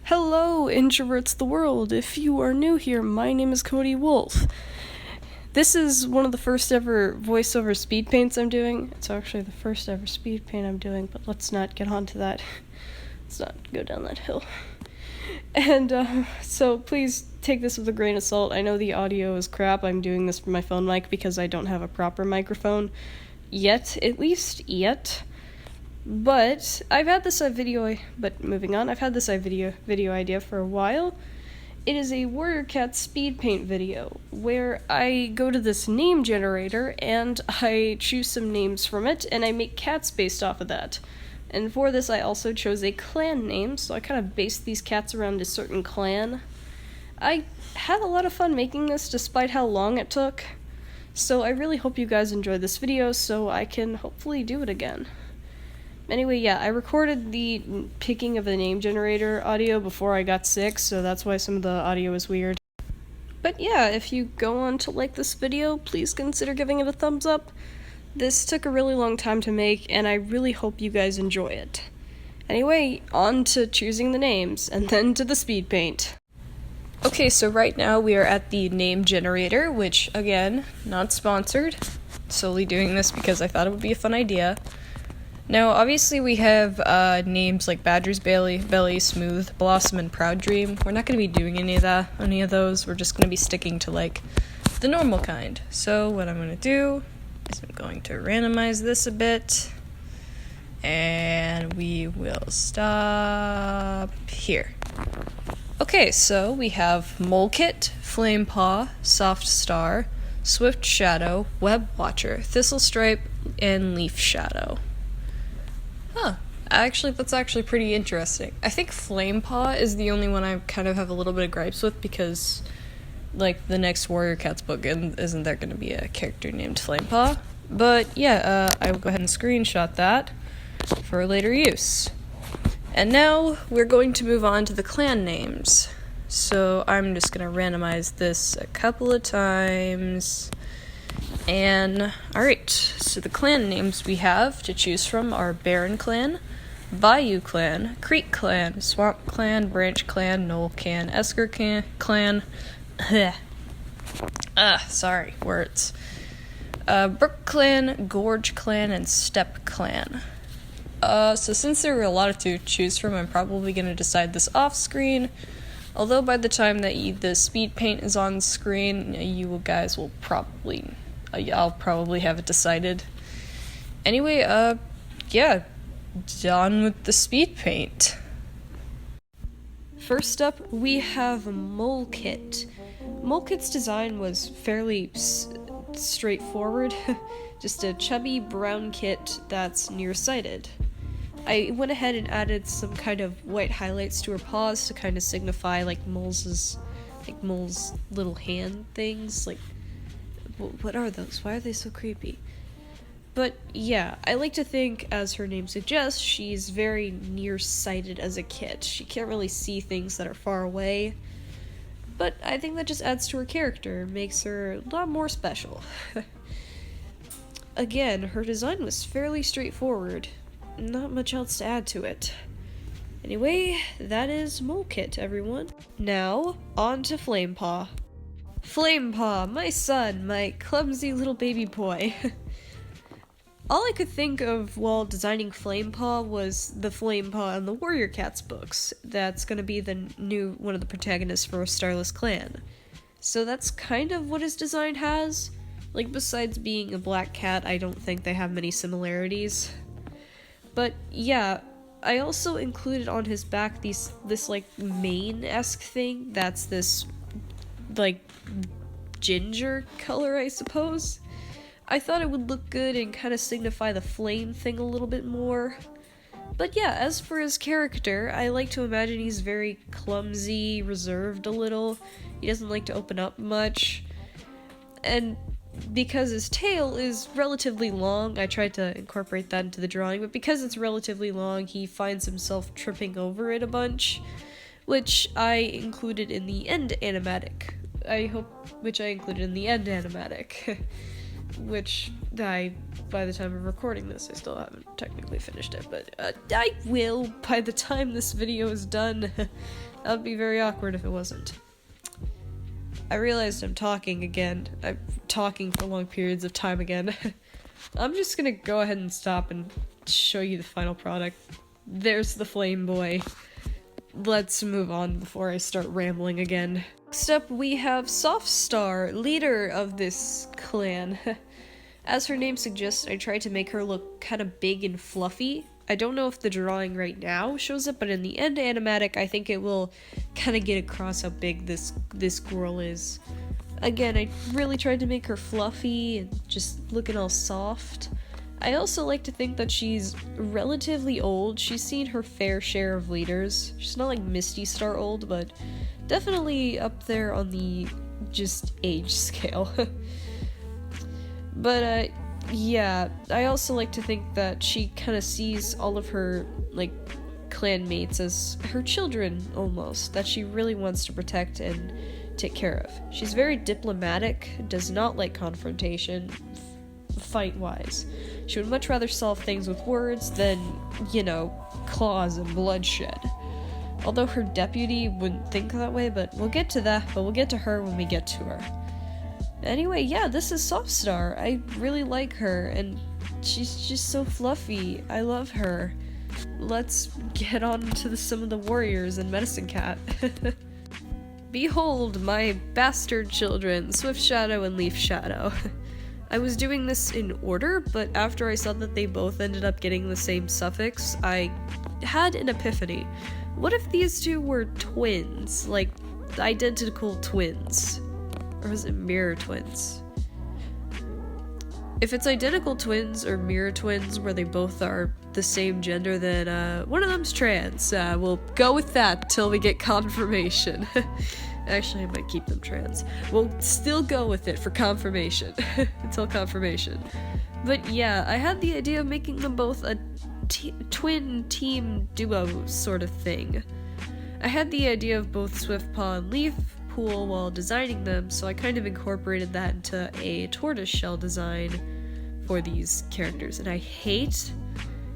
Hello, introverts of the world. If you are new here, my name is Cody Wolf. This is one of the first ever voiceover speed paints I'm doing. It's actually the first ever speed paint I'm doing, but let's not get onto that. Let's not go down that hill. And so please take this with a grain of salt. I know the audio is crap. I'm doing this from my phone mic because I don't have a proper microphone. Yet, at least yet. But I've had this moving on, I've had this video idea for a while. It is a Warrior Cat speed paint video where I go to this name generator and I choose some names from it and I make cats based off of that. And for this I also chose a clan name, so I kind of based these cats around a certain clan. I had a lot of fun making this despite how long it took. So I really hope you guys enjoyed this video so I can hopefully do it again. Anyway, yeah, I recorded the picking of the name generator audio before I got sick, so that's why some of the audio is weird. But yeah, if you go on to like this video, please consider giving it a thumbs up. This took a really long time to make, and I really hope you guys enjoy it. Anyway, on to choosing the names, and then to the speed paint. Okay, so right now we are at the name generator, which, again, not sponsored. Solely doing this because I thought it would be a fun idea. Now, obviously we have names like Badger's Belly, Smooth, Blossom, and Proud Dream. We're not going to be doing any of those. We're just going to be sticking to, like, the normal kind. So what I'm going to do is I'm going to randomize this a bit. And we will stop here. Okay, so we have Molekit, Flamepaw, Soft Star, Swift Shadow, Web Watcher, Thistle Stripe, and Leaf Shadow. That's actually pretty interesting. I think Flamepaw is the only one I kind of have a little bit of gripes with because, like, the next Warrior Cats book, isn't there going to be a character named Flamepaw? But yeah, I will go ahead and screenshot that for later use. And now we're going to move on to the clan names. So I'm just going to randomize this a couple of times. And, alright, so the clan names we have to choose from are Baron Clan, Bayou Clan, Creek Clan, Swamp Clan, Branch Clan, Knoll Clan, Esker Clan, sorry, words. Brook Clan, Gorge Clan, and Step Clan. So since there were a lot to choose from, I'm probably going to decide this off screen. Although by the time that the speed paint is on screen, you guys will probably... I'll probably have it decided. Anyway, yeah, done with the speed paint. First up, we have Molekit. Molekit's design was fairly straightforward. Just a chubby brown kit that's nearsighted. I went ahead and added some kind of white highlights to her paws to kind of signify like Mole's little hand things, like what are those? Why are they so creepy? But yeah, I like to think, as her name suggests, she's very nearsighted as a kit. She can't really see things that are far away. But I think that just adds to her character, makes her a lot more special. Again, her design was fairly straightforward. Not much else to add to it. Anyway, that is Molekit, everyone. Now, on to Flamepaw. Flamepaw, my son, my clumsy little baby boy. All I could think of while designing Flamepaw was the Flamepaw in the Warrior Cats books. That's gonna be one of the protagonists for Starless Clan. So that's kind of what his design has. Like, besides being a black cat, I don't think they have many similarities. But yeah, I also included on his back this like mane-esque thing. That's this like ginger color, I suppose. I thought it would look good and kind of signify the flame thing a little bit more. But yeah, as for his character, I like to imagine he's very clumsy, reserved a little. He doesn't like to open up much. And because his tail is relatively long, I tried to incorporate that into the drawing, but because it's relatively long, he finds himself tripping over it a bunch, which I included in the end animatic. which by the time of recording this, I still haven't technically finished it, but I will by the time this video is done. That would be very awkward if it wasn't. I realized I'm talking again. I'm talking for long periods of time again. I'm just gonna go ahead and stop and show you the final product. There's the Flame Boy. Let's move on before I start rambling again. Next up, we have Softstar, leader of this clan. As her name suggests, I tried to make her look kind of big and fluffy. I don't know if the drawing right now shows it, but in the end animatic, I think it will kind of get across how big this girl is. Again, I really tried to make her fluffy and just looking all soft. I also like to think that she's relatively old. She's seen her fair share of leaders. She's not like Misty Star old, but definitely up there on the just age scale. But yeah, I also like to think that she kind of sees all of her like clanmates as her children almost, that she really wants to protect and take care of. She's very diplomatic, does not like confrontation, fight-wise. She would much rather solve things with words than, you know, claws and bloodshed. Although her deputy wouldn't think that way, but we'll get to that, but we'll get to her when we get to her. Anyway, yeah, this is Softstar. I really like her, and she's just so fluffy. I love her. Let's get on to some of the warriors and Medicine Cat. Behold my bastard children, Swift Shadow and Leaf Shadow. I was doing this in order, but after I saw that they both ended up getting the same suffix, I had an epiphany. What if these two were twins? Like, identical twins? Or was it mirror twins? If it's identical twins or mirror twins where they both are the same gender, then one of them's trans. We'll go with that till we get confirmation. Actually, I might keep them trans. We'll still go with it for confirmation. Until confirmation. But yeah, I had the idea of making them both a twin team duo sort of thing. I had the idea of both Swiftpaw and Leafpool while designing them, so I kind of incorporated that into a tortoiseshell design for these characters. And I hate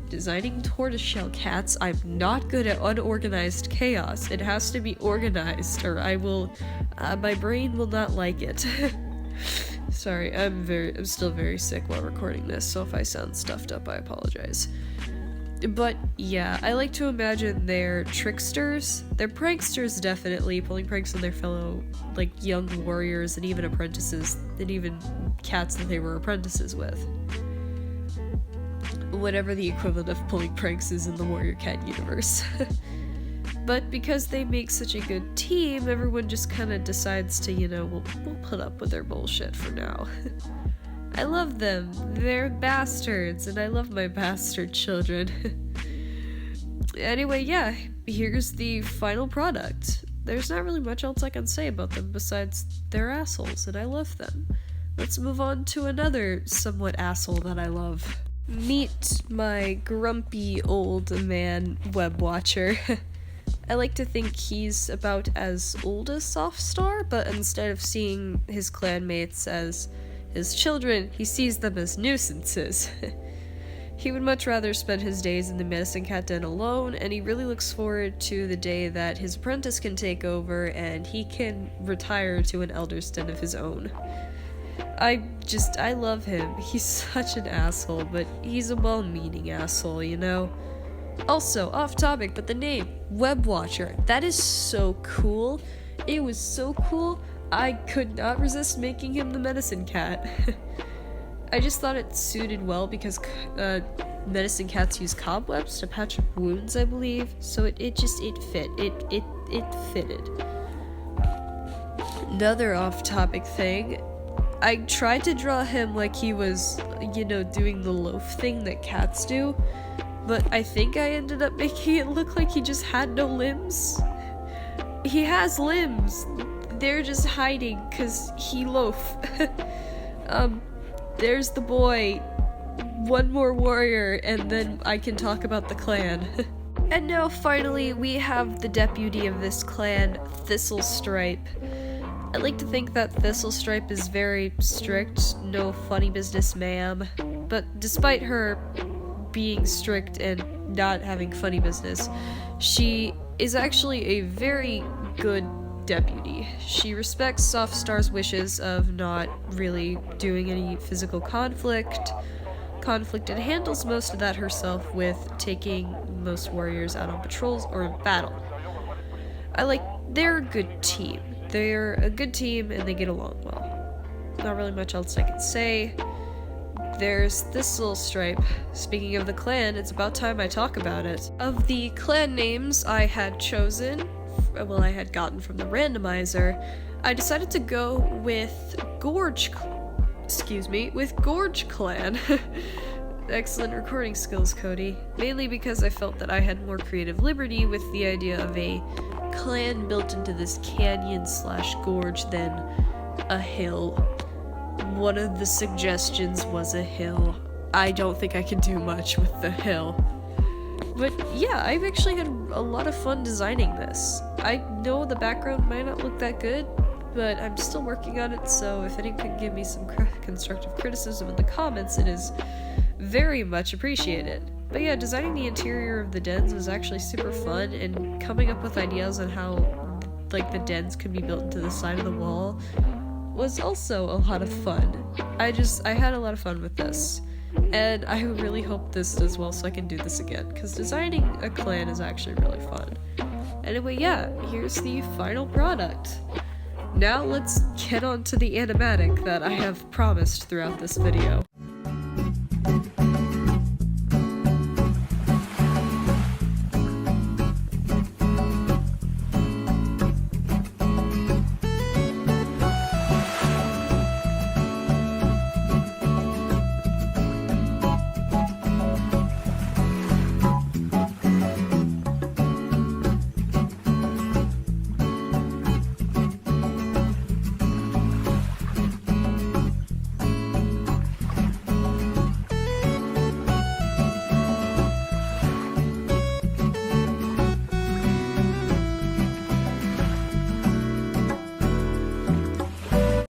designing tortoiseshell cats. I'm not good at unorganized chaos. It has to be organized, or I will, my brain will not like it. Sorry, I'm still very sick while recording this, so if I sound stuffed up, I apologize. But yeah, I like to imagine they're tricksters. They're pranksters, definitely, pulling pranks on their fellow, like, young warriors and even apprentices, and even cats that they were apprentices with. Whatever the equivalent of pulling pranks is in the Warrior Cat universe. But because they make such a good team, everyone just kind of decides to, you know, we'll put up with their bullshit for now. I love them. They're bastards, and I love my bastard children. Anyway, yeah, here's the final product. There's not really much else I can say about them besides they're assholes, and I love them. Let's move on to another somewhat asshole that I love. Meet my grumpy old man web watcher. I like to think he's about as old as Softstar, but instead of seeing his clanmates as his children, he sees them as nuisances. He would much rather spend his days in the Medicine Cat Den alone, and he really looks forward to the day that his apprentice can take over and he can retire to an Elder's Den of his own. I love him. He's such an asshole, but he's a well-meaning asshole, you know? Also, off topic, but the name, Web Watcher, that is so cool. It was so cool, I could not resist making him the Medicine Cat. I just thought it suited well because Medicine Cats use cobwebs to patch up wounds, I believe, so it fit. It fitted. Another off-topic thing, I tried to draw him like he was, you know, doing the loaf thing that cats do, but I think I ended up making it look like he just had no limbs. He has limbs. They're just hiding because he loaf. There's the boy. One more warrior, and then I can talk about the clan. And now finally we have the deputy of this clan, Thistlestripe. I like to think that Thistlestripe is very strict, no funny business ma'am, but despite her being strict and not having funny business, she is actually a very good deputy. She respects Softstar's wishes of not really doing any physical conflict, and handles most of that herself with taking most warriors out on patrols or in battle. They're a good team. They're a good team and they get along well. Not really much else I can say. There's Thistlestripe. Speaking of the clan, it's about time I talk about it. Of the clan names I had gotten from the randomizer, I decided to go with Gorge Clan. Excellent recording skills, Cody. Mainly because I felt that I had more creative liberty with the idea of a clan built into this canyon/gorge than a hill. One of the suggestions was a hill. I don't think I can do much with the hill. But yeah, I've actually had a lot of fun designing this. I know the background might not look that good, but I'm still working on it, so if anyone can give me some constructive criticism in the comments, it is very much appreciated. But yeah, designing the interior of the dens was actually super fun, and coming up with ideas on how, the dens could be built into the side of the wall was also a lot of fun. I had a lot of fun with this, and I really hope this does well so I can do this again, because designing a clan is actually really fun. Anyway, yeah, here's the final product. Now let's get on to the animatic that I have promised throughout this video.